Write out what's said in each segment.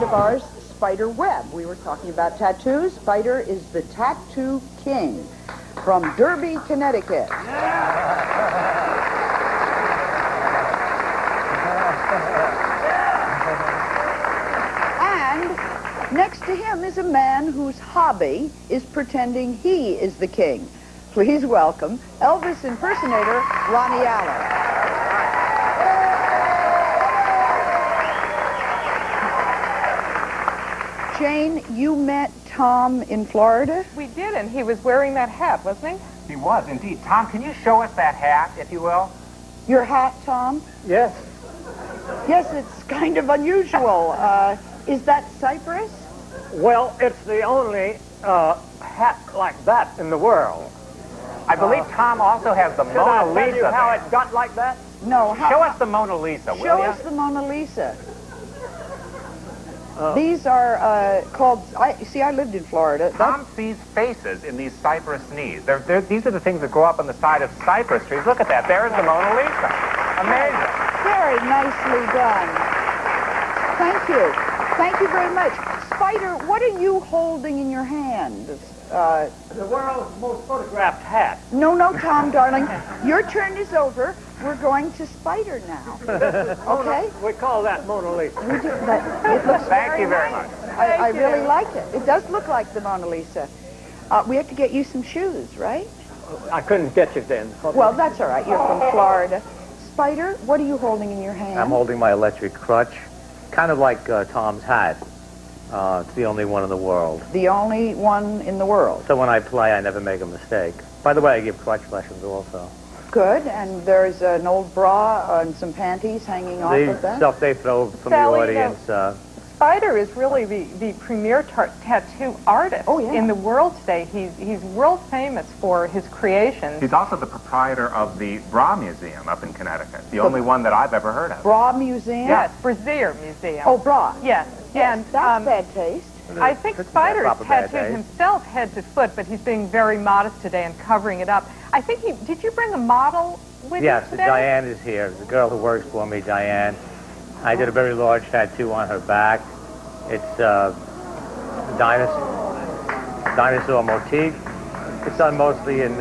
of ours, Spider Webb. We were talking about tattoos. Spider is the tattoo king from Derby, Connecticut. And next to him is a man whose hobby is pretending he is the king. Please welcome Elvis impersonator Ronnie Allen. Jane, you met Tom in Florida? We did, and he was wearing that hat, wasn't he? He was, indeed. Tom, can you show us that hat, if you will? Your hat, Tom? Yes. Yes, it's kind of unusual. Is that cypress? Well, it's the only hat like that in the world. I believe Tom also has the Mona Should I tell Lisa you how there. it got like that? No. Show us the Mona Lisa, will you? Show us the Mona Lisa. These are called, see, I lived in Florida. Tom sees faces in these cypress knees. These are the things that grow up on the side of cypress trees. Look at that. There's the Mona Lisa. Amazing. Very nicely done. Thank you. Thank you very much. Spider, what are you holding in your hand? The world's most photographed hat. No, Tom, darling. Your turn is over. We're going to Spider now. Okay? We call that Mona Lisa. We do, but it looks Thank you very nice. much. I really like it. It does look like the Mona Lisa. We have to get you some shoes, right? I couldn't get you then. Well, that's all right. You're from Florida. Spider, what are you holding in your hand? I'm holding my electric crutch, kind of like Tom's hat. It's the only one in the world. The only one in the world. So when I play, I never make a mistake. By the way, I give crutch lessons also. Good, and there's an old bra and some panties hanging off of The that. stuff they throw from Sally, the audience. Spider is really the premier tattoo artist in the world today. He's world famous for his creations. He's also the proprietor of the Bra Museum up in Connecticut, the only one that I've ever heard of. Bra Museum? Yes, Brazier Museum. Oh, bra. Yes. And that's bad taste. I think Spider is tattooed himself head to foot, but he's being very modest today and covering it up. I think did you bring a model with you Yes, today? Diane is here. The girl who works for me, Diane. I did a very large tattoo on her back. It's a dinosaur motif. It's done mostly in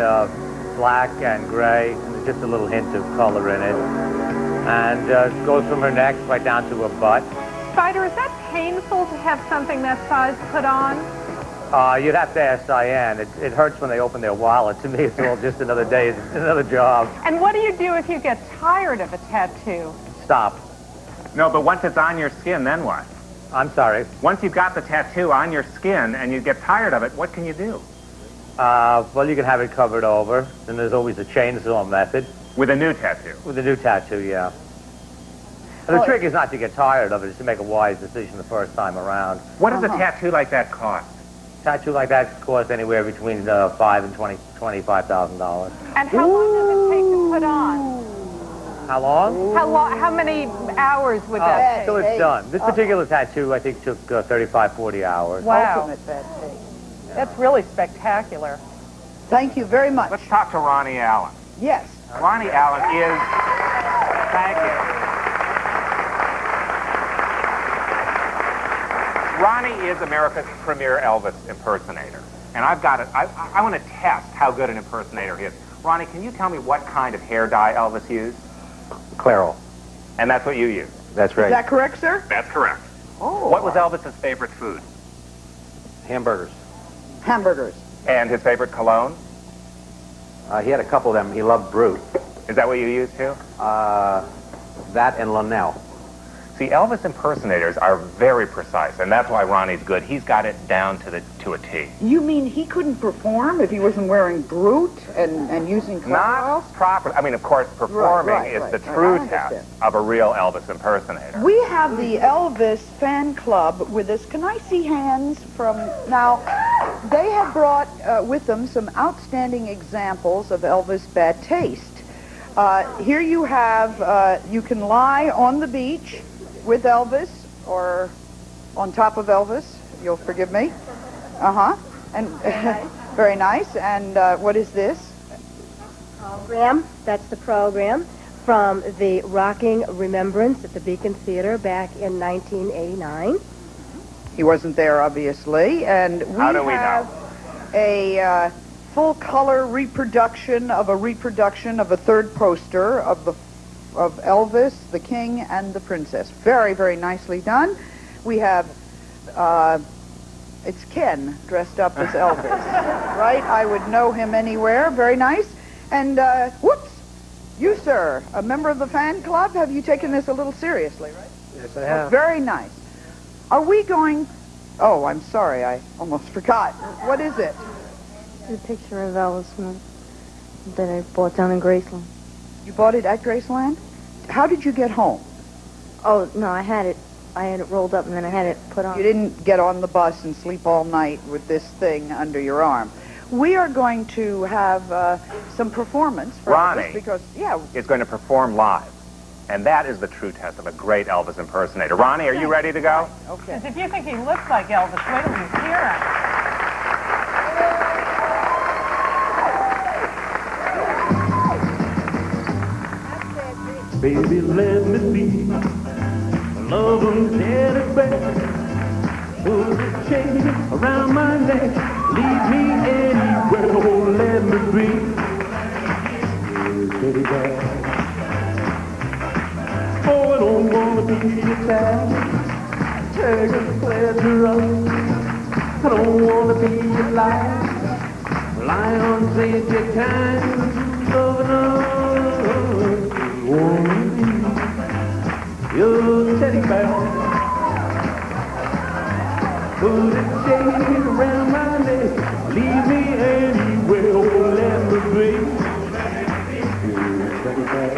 black and gray, and there's just a little hint of color in it. And it goes from her neck right down to her butt. Spider, is that painful to have something that size put on? You'd have to ask Diane. It hurts when they open their wallet. To me, it's all just another day, it's another job. And what do you do if you get tired of a tattoo? Stop. No, but once it's on your skin, then what? I'm sorry. Once you've got the tattoo on your skin and you get tired of it, what can you do? Well, you can have it covered over. Then there's always a chainsaw method. With a new tattoo? With a new tattoo, yeah. And the trick is not to get tired of it, it's to make a wise decision the first time around. What does a tattoo like that cost? A tattoo like that costs anywhere between $5,000 and $25,000. And how long does it take to put on? How long? How many hours would that take? Till it's done. This particular tattoo, I think, took 35, 40 hours. Wow. Ultimate bad taste. That's really spectacular. Thank you very much. Let's talk to Ronnie Allen. Yes. Ronnie Allen is... Thank you. Ronnie is America's premier Elvis impersonator. And I've got it. I want to test how good an impersonator he is. Ronnie, can you tell me what kind of hair dye Elvis used? Clairol. And that's what you use? That's right. Is that correct, sir? That's correct. Oh. What was Elvis's favorite food? Hamburgers. Hamburgers. And his favorite cologne? He had a couple of them. He loved Brut. Is that what you use too? That and Lunel. See, Elvis impersonators are very precise, and that's why Ronnie's good. He's got it down to a T. You mean he couldn't perform if he wasn't wearing Brut and using Not proper. I mean, of course, performing is the true test of a real Elvis impersonator. We have the Elvis fan club with us. Can I see hands from... Now, they have brought with them some outstanding examples of Elvis bad taste. Here you have, you can lie on the beach with Elvis or on top of Elvis. You'll forgive me. And very nice. And what is this? Program. That's the program from the Rocking Remembrance at the Beacon Theater back in 1989. He wasn't there, obviously. And we have a full-color reproduction of a third poster of Elvis, the King, and the Princess. Very, very nicely done. We have, it's Ken dressed up as Elvis, right? I would know him anywhere. Very nice. And, whoops, you, sir, a member of the fan club, have you taken this a little seriously, right? Yes, I have. Very nice. Are we going... Oh, I'm sorry, I almost forgot. What is it? The picture of Elvis that I bought down in Graceland. You bought it at Graceland? How did you get home? Oh, no, I had it rolled up and then I had it put on. You didn't get on the bus and sleep all night with this thing under your arm. We are going to have some performance for Ronnie Elvis because, is going to perform live. And that is the true test of a great Elvis impersonator. Ronnie, are you ready to go? Okay. Because if you think he looks like Elvis, wait till you hear him. Baby, let me be love and teddy bear. Put a chain around my neck. Lead me anywhere. Oh, let me be teddy bear. Oh, I don't want to be attached. Take a pleasure of. I don't want to be alive. Lie on, say it, your kind. Love and wanna be your teddy bear. Put a chain around my neck. Leave me anywhere. Oh, let me be your teddy bear.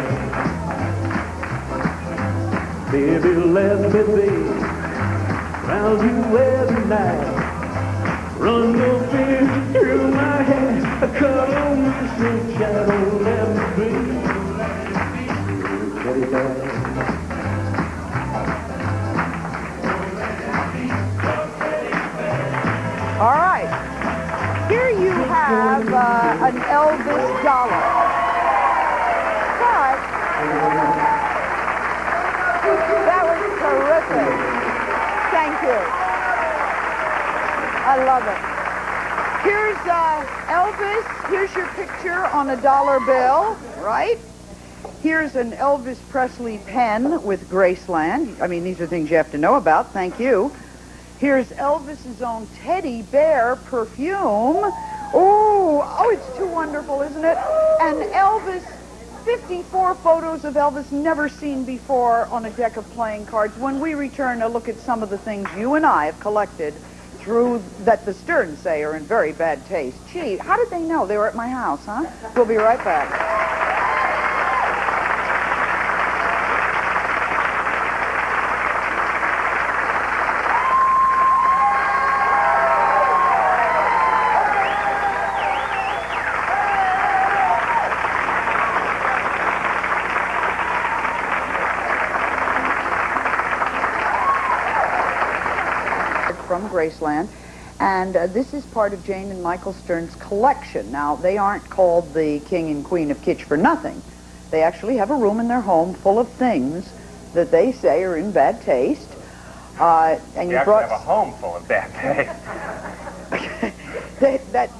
Baby, let me be round you every night. Run your fingers through my hair. Cuddle me so shadow. Let me be your teddy bear. All right. Here you have an Elvis dollar. All right. That was terrific. Thank you. I love it. Here's Elvis. Here's your picture on a dollar bill, right? Here's an Elvis Presley pen with Graceland. I mean, these are things you have to know about. Thank you. Here's Elvis's own teddy bear perfume. Oh, it's too wonderful, isn't it? And Elvis, 54 photos of Elvis never seen before on a deck of playing cards. When we return to look at some of the things you and I have collected through that the Sterns say are in very bad taste. Gee, how did they know? They were at my house, huh? We'll be right back. From Graceland, and this is part of Jane and Michael Stern's collection. Now, they aren't called the King and Queen of Kitsch for nothing. They actually have a room in their home full of things that they say are in bad taste. And you actually have a home full of bad taste. that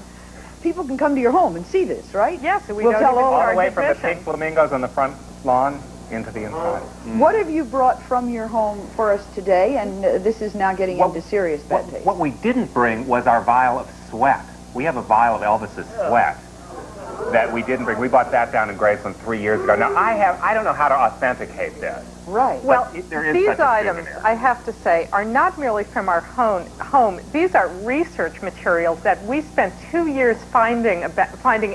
people can come to your home and see this, right? Yes, and we'll tell all the way from the pink flamingos on the front lawn into the inside. What have you brought from your home for us today? And this is now getting into serious bad taste. What we didn't bring was our vial of sweat. We have a vial of Elvis's sweat that we didn't bring. We bought that down in Graceland 3 years ago. Now, I don't know how to authenticate this. Right. Well, there is these items, I have to say, are not merely from our home. These are research materials that we spent 2 years finding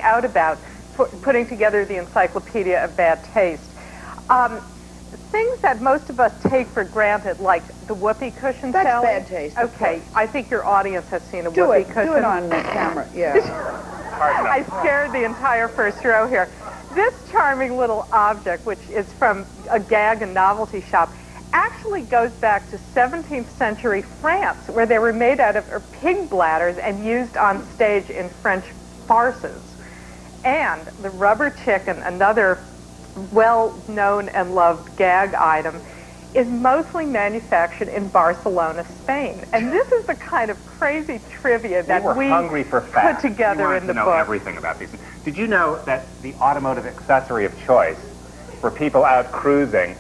out about, putting together the Encyclopedia of Bad Taste. Things that most of us take for granted, like the whoopee cushion, That's Sally. bad taste. Okay, I think your audience has seen a whoopee cushion. Do it on the camera, yeah. I scared the entire first row here. This charming little object, which is from a gag and novelty shop, actually goes back to 17th century France, where they were made out of pig bladders and used on stage in French farces. And the rubber chicken, another well-known and loved gag item, is mostly manufactured in Barcelona, Spain. And this is the kind of crazy trivia that we hungry for facts. put together we in the to know book. Everything about these. Did you know that the automotive accessory of choice for people out cruising,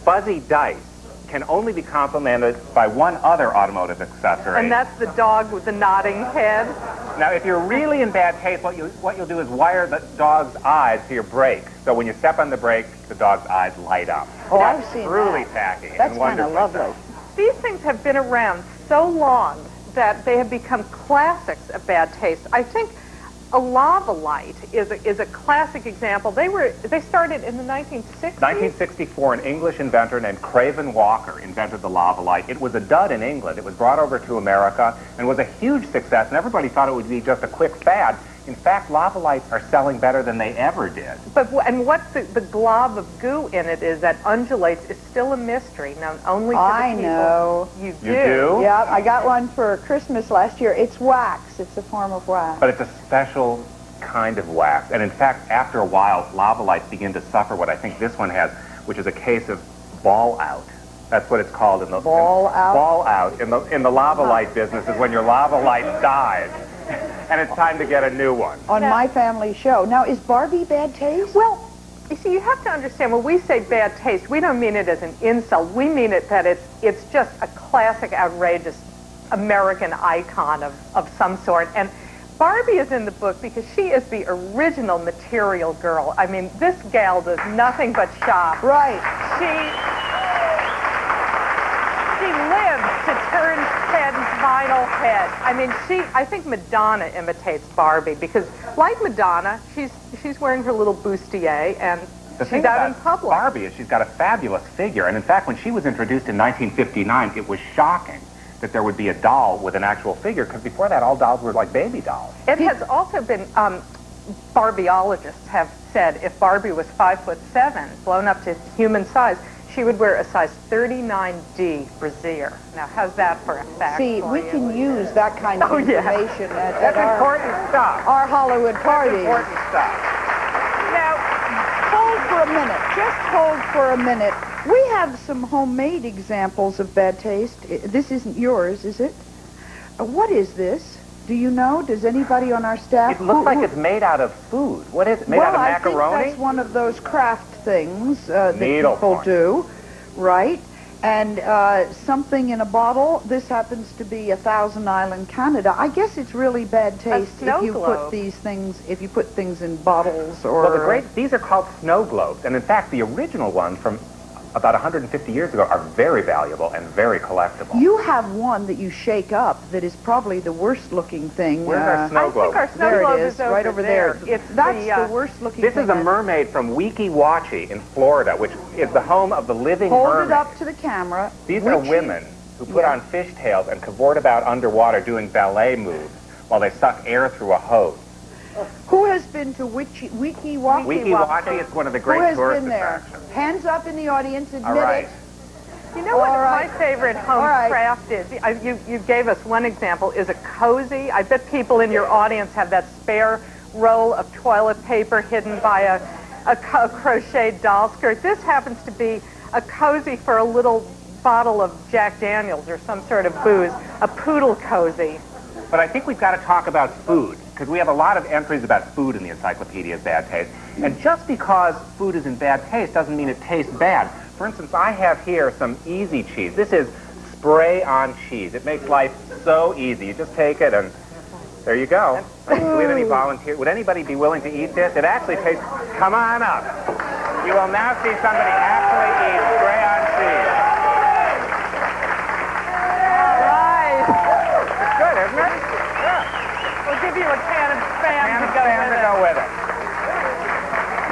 fuzzy dice, can only be complemented by one other automotive accessory? And that's the dog with the nodding head. Now, if you're really in bad taste, what you'll do is wire the dog's eyes to your brake. So when you step on the brake, the dog's eyes light up. Oh, I've seen truly that. tacky. That's and kind of wonderfully lovely. so. These things have been around so long that they have become classics of bad taste. I think a lava light is a classic example. They started in the 1960s. 1964, an English inventor named Craven Walker invented the lava light. It was a dud in England. It was brought over to America and was a huge success, and everybody thought it would be just a quick fad. In fact, lava lights are selling better than they ever did. And what the glob of goo in it is that undulates is still a mystery, known only to the people. know. You do? You do? Yeah, I got one for Christmas last year. It's wax. It's a form of wax. But it's a special kind of wax. And in fact, after a while, lava lights begin to suffer what I think this one has, which is a case of ball out. That's what it's called in the ball out. Ball out in the lava light business is when your lava light dies, and it's time to get a new one. On my family show. Now, is Barbie bad taste? Well, you see, you have to understand, when we say bad taste, we don't mean it as an insult. We mean it that it's just a classic, outrageous American icon of some sort. And Barbie is in the book because she is the original material girl. I mean, this gal does nothing but shop. Right. She lives to turn Ken's vinyl head. I mean, I think Madonna imitates Barbie because, like Madonna, she's wearing her little bustier and she's out in public. Barbie is she's got a fabulous figure, and in fact, when she was introduced in 1959, it was shocking that there would be a doll with an actual figure, because before that, all dolls were like baby dolls. It has also been, Barbieologists have said if Barbie was 5'7", blown up to human size, she would wear a size 39D brassiere. Now, how's that for a fact? See, we can use that kind of information at That's important stuff. Our Hollywood parties. That's important stuff. Now, hold for a minute. Just hold for a minute. We have some homemade examples of bad taste. This isn't yours, is it? What is this? Do you know? Does anybody on our staff? It looks like it's made out of food. What is it? Made out of macaroni? Well, I think that's one of those craft things that people do, right? And something in a bottle. This happens to be a Thousand Island, Canada. I guess it's really bad taste if you put these things, if you put things in bottles or. Well, these are called snow globes, and in fact, the original ones from about 150 years ago are very valuable and very collectible. You have one that you shake up that is probably the worst looking thing. Where's our snow globe? I think our snow globe is right over there. That's the worst looking thing. This is a mermaid from Weeki Wachee in Florida, which is the home of the living mermaid. Hold it up to the camera. These are women who put on fishtails and cavort about underwater doing ballet moves while they suck air through a hose. Who has been to Weeki Wachee? Weeki Wachee is one of the great tourist attractions. Hands up in the audience, admit it. You know what my favorite home craft is? You gave us one example, is a cozy. I bet people in your audience have that spare roll of toilet paper hidden by a crocheted doll skirt. This happens to be a cozy for a little bottle of Jack Daniels or some sort of booze, a poodle cozy. But I think we've got to talk about food, because we have a lot of entries about food in the Encyclopedia of Bad Taste. And just because food is in bad taste doesn't mean it tastes bad. For instance, I have here some easy cheese. This is spray-on cheese. It makes life so easy. You just take it and there you go. Do we have any volunteers? Would anybody be willing to eat this? It actually tastes... Come on up. You will now see somebody actually eat spray-on cheese. Good, isn't it? Yeah. We'll give you a can of Spam to go with it.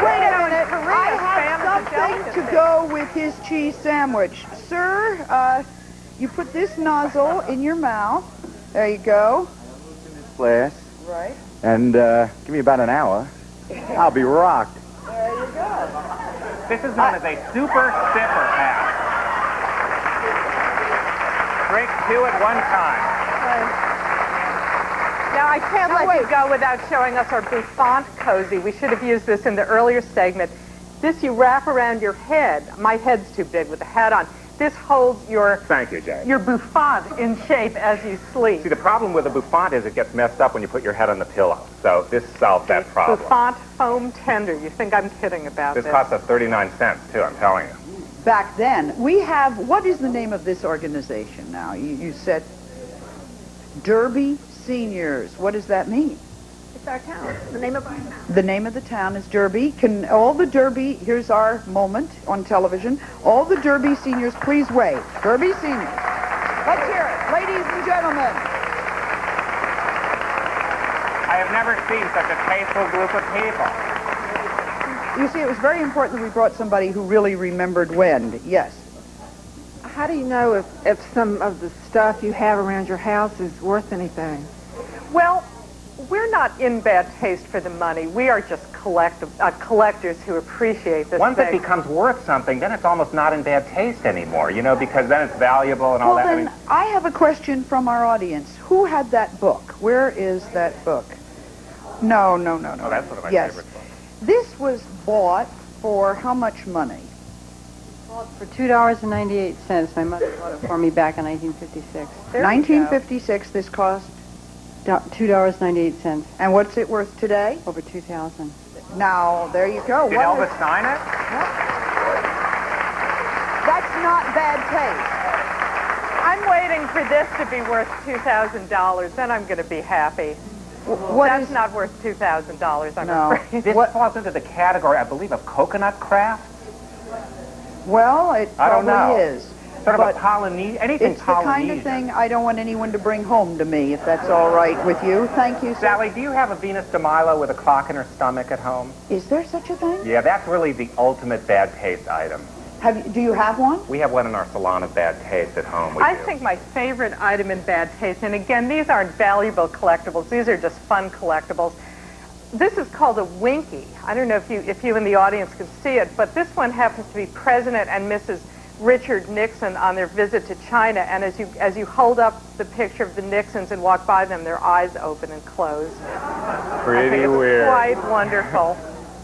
Wait a minute. I have something to go with his cheese sandwich. Sir, you put this nozzle in your mouth. There you go. Glass. Right. And give me about an hour. I'll be rocked. There you go. This is known as a super sipper pack. Drink two at one time. Now, I can't let you go without showing us our bouffant cozy. We should have used this in the earlier segment. This you wrap around your head. My head's too big with the hat on. This holds your Thank you, Jay. your bouffant in shape as you sleep. See, the problem with a bouffant is it gets messed up when you put your head on the pillow. So this solves that problem. Bouffant foam tender. You think I'm kidding about this? This cost us 39 cents, too, I'm telling you. Back then, we have, what is the name of this organization now? You said Derby Seniors. What does that mean? It's our town. The name of our town. The name of the town is Derby. Can all the Derby, here's our moment on television, all the Derby seniors please wave. Derby seniors. Let's hear it, ladies and gentlemen. I have never seen such a tasteful group of people. You see, it was very important that we brought somebody who really remembered when. Yes. How do you know if some of the stuff you have around your house is worth anything? Well, we're not in bad taste for the money. We are just collectors who appreciate this Once thing. it becomes worth something, then it's almost not in bad taste anymore, you know, because then it's valuable and all Well, that. then, I have a question from our audience. Who had that book? Where is that book? No. Oh, that's one of my Yes. favorite books. This was bought for how much money? For $2.98. My mother bought it for me back in 1956. 1956, this cost. $2.98. And what's it worth today? Over $2,000. Now, there you go. Did Elvis sign it? That's not bad taste. I'm waiting for this to be worth $2,000. Then I'm going to be happy. That's not worth $2,000, I'm afraid. This falls into the category, I believe, of coconut crafts. Well, it I don't know. probably is. Sort But of a Polynesian, anything it's the kind of thing I don't want anyone to bring home to me, if that's all right with you. Thank you, sir. Sally, do you have a Venus de Milo with a clock in her stomach at home? Is there such a thing? Yeah, that's really the ultimate bad taste item. Do you have one? We have one in our salon of bad taste at home. I think my favorite item in bad taste, and again, these aren't valuable collectibles. These are just fun collectibles. This is called a Winky. I don't know if you in the audience can see it, but this one happens to be President and Mrs. Richard Nixon on their visit to China, and as you hold up the picture of the Nixons and walk by them, their eyes open and close. Pretty weird. Quite wonderful.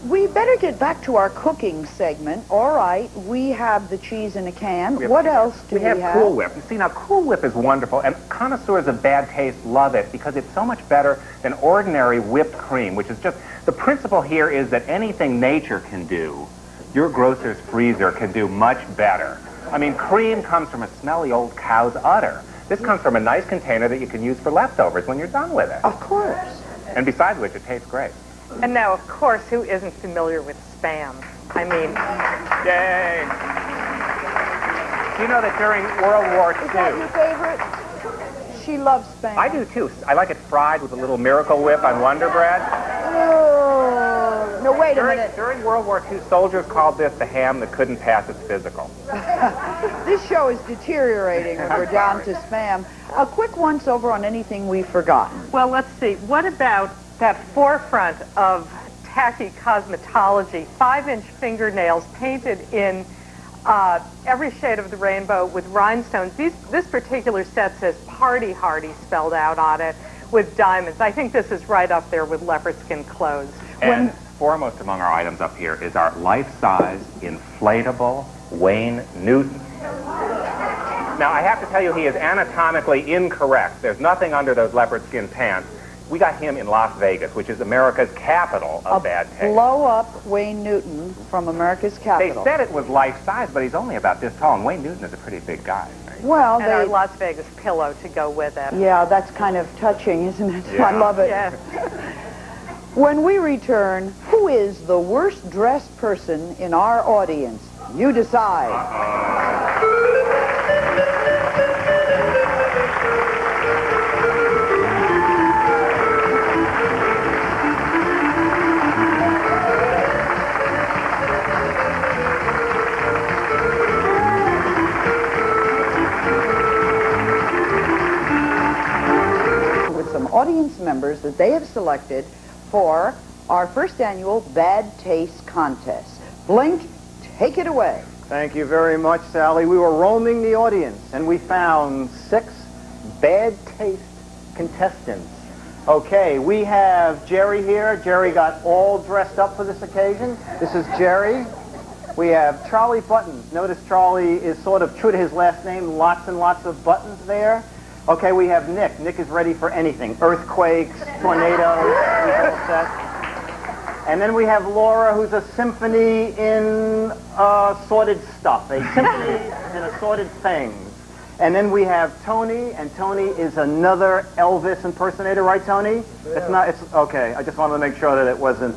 We better get back to our cooking segment. All right, we have the cheese in a can. What else do we have? We have Cool Whip. You see, now Cool Whip is wonderful, and connoisseurs of bad taste love it because it's so much better than ordinary whipped cream, which is just, the principle here is that anything nature can do, your grocer's freezer can do much better. I mean, cream comes from a smelly old cow's udder. This comes from a nice container that you can use for leftovers when you're done with it. Of course. And besides which, it tastes great. And now, of course, who isn't familiar with Spam? I mean, Yay! Do you know that during World War II... Is that your favorite? She loves Spam. I do, too. I like it fried with a little Miracle Whip on Wonder Bread. Oh, no, wait a minute. During World War II, soldiers called this the ham that couldn't pass its physical. This show is deteriorating when we're down to Spam. A quick once-over on anything we've forgotten. well, let's see. What about that forefront of Tacky cosmetology, 5-inch fingernails painted in every shade of the rainbow with rhinestones. This particular set says Party Hardy spelled out on it with diamonds. I think this is right up there with leopard skin clothes. And foremost among our items up here is our life-size inflatable Wayne Newton. Now, I have to tell you, he is anatomically incorrect. There's nothing under those leopard skin pants. We got him in Las Vegas, which is America's capital of bad taste. Blow-up Wayne Newton from America's capital. They said it was life-size, but he's only about this tall, and Wayne Newton is a pretty big guy. Well, and our Las Vegas pillow to go with it. Yeah, that's kind of touching, isn't it? Yeah. I love it. Yes. When we return, who is the worst-dressed person in our audience? You decide. With some audience members that they have selected for our first annual Bad Taste Contest. Blink, take it away. Thank you very much, Sally. We were roaming the audience, and we found 6 bad taste contestants. Okay, we have Jerry here. Jerry got all dressed up for this occasion. This is Jerry. We have Charlie Buttons. Notice Charlie is sort of true to his last name, lots and lots of buttons there. Okay, we have Nick. Nick is ready for anything. Earthquakes, tornadoes, he's all set. And then we have Laura, who's a symphony in assorted stuff. A symphony in assorted things. And then we have Tony, and Tony is another Elvis impersonator, right, Tony? It's not, it's, okay, I just wanted to make sure that it wasn't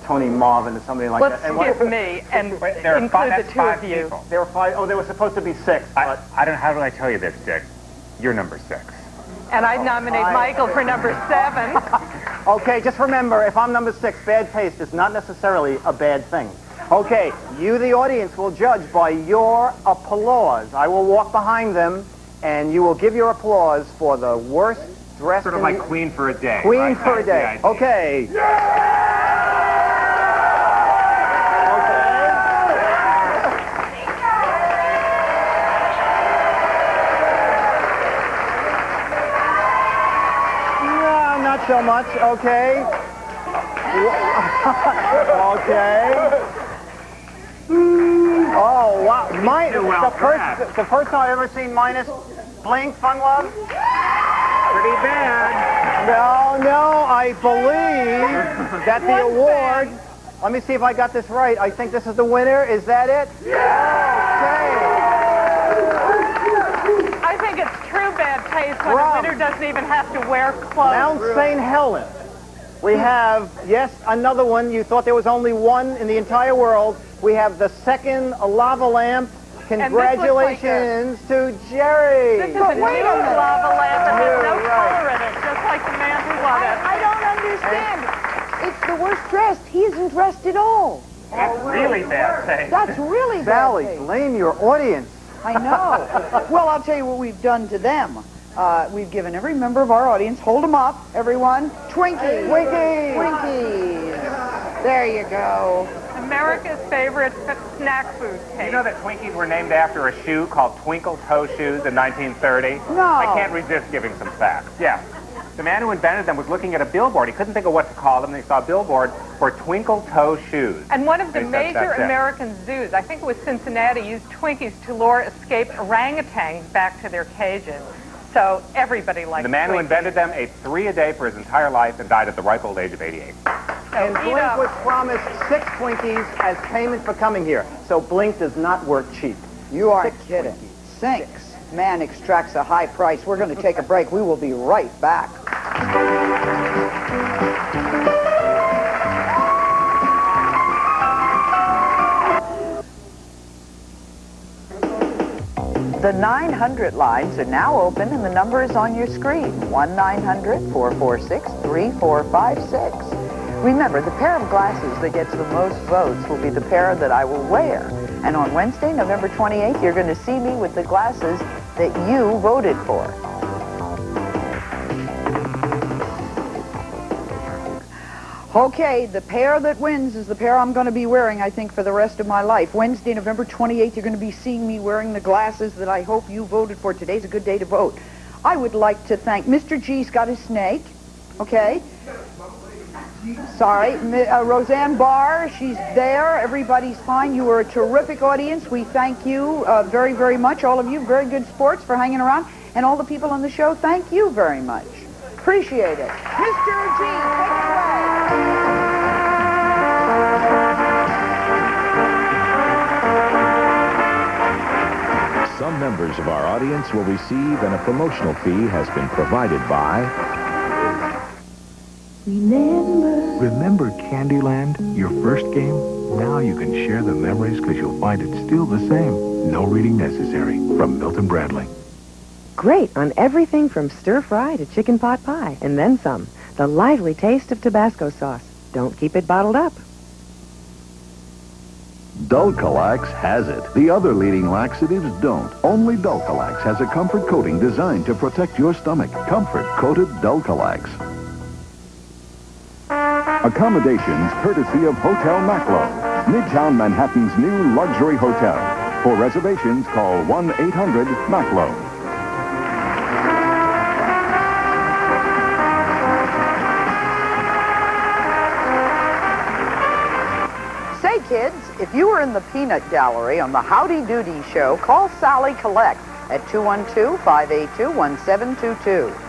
Tony Marvin or somebody like that. Let's me and include the two of you. People. There were 5, oh, there were supposed to be 6. I don't, how do I tell you this, Dick? You're number 6. And I nominate Michael for number 7. Okay, just remember, if I'm number 6, bad taste is not necessarily a bad thing. Okay, you, the audience, will judge by your applause. I will walk behind them, and you will give your applause for the worst dressed. Sort of like Queen for a Day. Queen right? for a Day. Okay. No, not so much. Okay. Okay. Oh, wow. The first time I've ever seen minus Blink, Fun Love? Pretty bad. No, I believe that the award, let me see if I got this right. I think this is the winner. Is that it? Okay. I think it's true bad taste when the winner doesn't even have to wear clothes. Mount St. Helens. We have, yes, another one. You thought there was only one in the entire world. We have the second lava lamp. Congratulations to Jerry. This is a new lava lamp that has no color in it, just like the man who won it. I don't understand. It's the worst dressed. He isn't dressed at all. That's really bad taste. That's really Sally, bad taste. blame your audience. I know. Well, I'll tell you what we've done to them. We've given every member of our audience, hold them up, everyone, Twinkie. Twinkie. Twinkies. There you go. America's favorite snack food cake. You know that Twinkies were named after a shoe called Twinkle Toe Shoes in 1930? No. I can't resist giving some facts. Yeah. The man who invented them was looking at a billboard. He couldn't think of what to call them. They saw a billboard for Twinkle Toe Shoes. And one of the They said, major "That's it." American zoos, I think it was Cincinnati, used Twinkies to lure escaped orangutans back to their cages. So everybody likes The man Twinkies. who invented them ate 3 a day for his entire life and died at the ripe old age of 88. And Blink was promised 6 Twinkies as payment for coming here. So Blink does not work cheap. You aren't 6 kidding. Twinkies. 6. Man extracts a high price. We're going to take a break. We will be right back. The 900 lines are now open, and the number is on your screen, 1-900-446-3456. Remember, the pair of glasses that gets the most votes will be the pair that I will wear. And on Wednesday, November 28th, you're going to see me with the glasses that you voted for. Okay, the pair that wins is the pair I'm going to be wearing, I think, for the rest of my life. Wednesday, November 28th, you're going to be seeing me wearing the glasses that I hope you voted for. Today's a good day to vote. I would like to thank Mr. G's got his snake, okay? Sorry, Roseanne Barr, she's there. Everybody's fine. You were a terrific audience. We thank you very, very much. All of you, very good sports for hanging around. And all the people on the show, thank you very much. Appreciate it. Mr. G, take it away. Some members of our audience will receive, and a promotional fee has been provided by... Remember Candyland, your first game? Now you can share the memories because you'll find it still the same. No reading necessary. From Milton Bradley. Great on everything from stir-fry to chicken pot pie, and then some. The lively taste of Tabasco sauce. Don't keep it bottled up. Dulcolax has it. The other leading laxatives don't. Only Dulcolax has a comfort coating designed to protect your stomach. Comfort-coated Dulcolax. Accommodations courtesy of Hotel Maclo, Midtown Manhattan's new luxury hotel. For reservations, call 1-800-MACLO. Say, kids, if If you were in the peanut gallery on the Howdy Doody show, call Sally Collect at 212-582-1722.